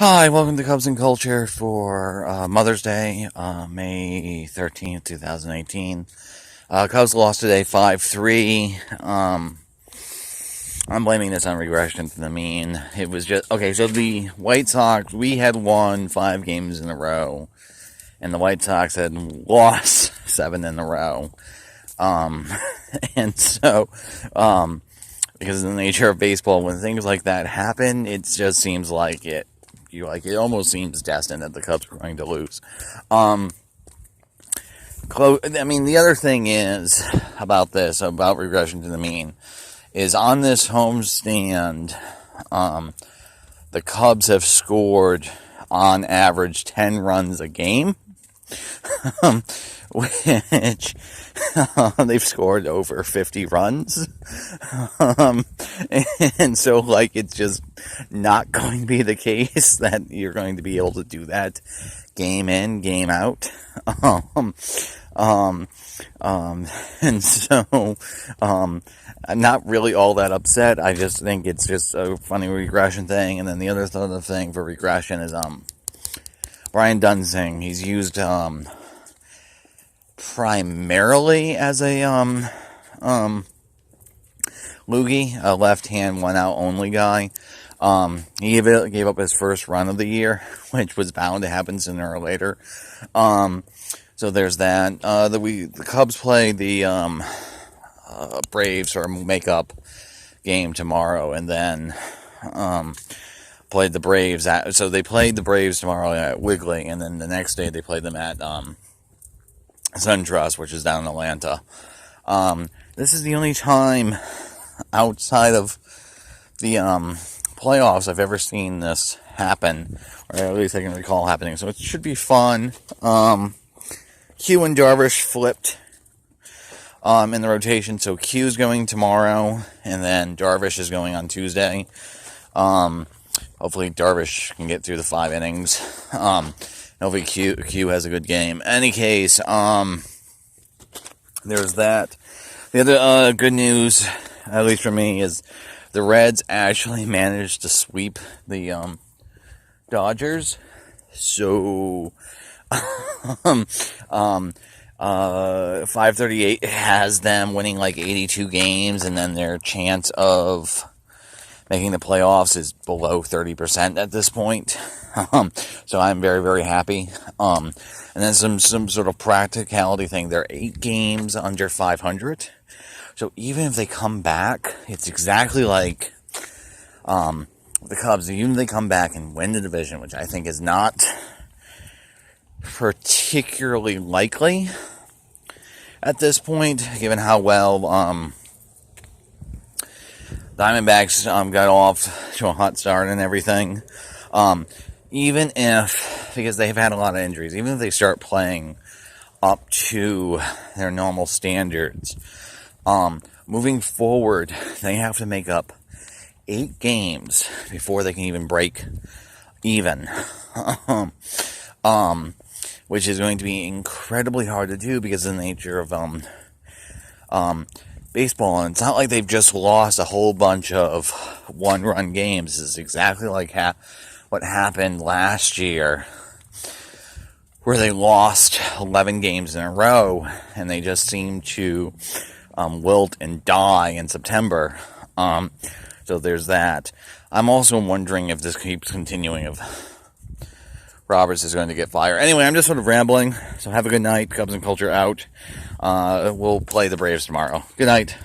Hi, welcome to Cubs and Culture for Mother's Day, May 13th, 2018. Cubs lost today 5-3. I'm blaming this on regression to the mean. It was just, okay, so the White Sox, we had won 5 games in a row, and the White Sox had lost 7 in a row. And so, because of the nature of baseball, when things like that happen, it just seems like it almost seems destined that the Cubs are going to lose. The other thing is about regression to the mean, is on this homestand, the Cubs have scored on average 10 runs a game, which they've scored over 50 runs. And so, it's just not going to be the case that you're going to be able to do that game in, game out. And so, I'm not really all that upset. I just think it's just a funny regression thing. And then the other thing for regression is, Brian Dunsing. He's used, primarily as a, loogie, a left-hand, one-out only guy. He gave up his first run of the year, which was bound to happen sooner or later. So there's that. The Cubs play the Braves or make-up game tomorrow, and then played the Braves so they played the Braves tomorrow at Wiggly, and then the next day they played them at SunTrust, which is down in Atlanta. This is the only time outside of the playoffs I've ever seen this happen, or at least I can recall happening, so it should be fun. Q and Darvish flipped in the rotation, so Q's going tomorrow, and then Darvish is going on Tuesday. Hopefully Darvish can get through the 5 innings. Hopefully Q has a good game. Any case, there's that. The other good news, at least for me, is the Reds actually managed to sweep the Dodgers. So 538 has them winning 82 games, and then their chance of making the playoffs is below 30% at this point. So I'm very, very happy. And then some sort of practicality thing. They're 8 games under 500. So even if they come back, it's exactly like the Cubs. Even if they come back and win the division, which I think is not particularly likely at this point, given how well Diamondbacks got off to a hot start and everything. Even if, because they've had a lot of injuries, even if they start playing up to their normal standards, moving forward, they have to make up 8 games before they can even break even. Which is going to be incredibly hard to do because of the nature of baseball. And it's not like they've just lost a whole bunch of one-run games. This is exactly like what happened last year, where they lost 11 games in a row, and they just seemed to wilt and die in September. So there's that. I'm also wondering if this keeps continuing, if Roberts is going to get fired. Anyway, I'm just sort of rambling, so have a good night. Cubs and Culture out. We'll play the Braves tomorrow. Good night.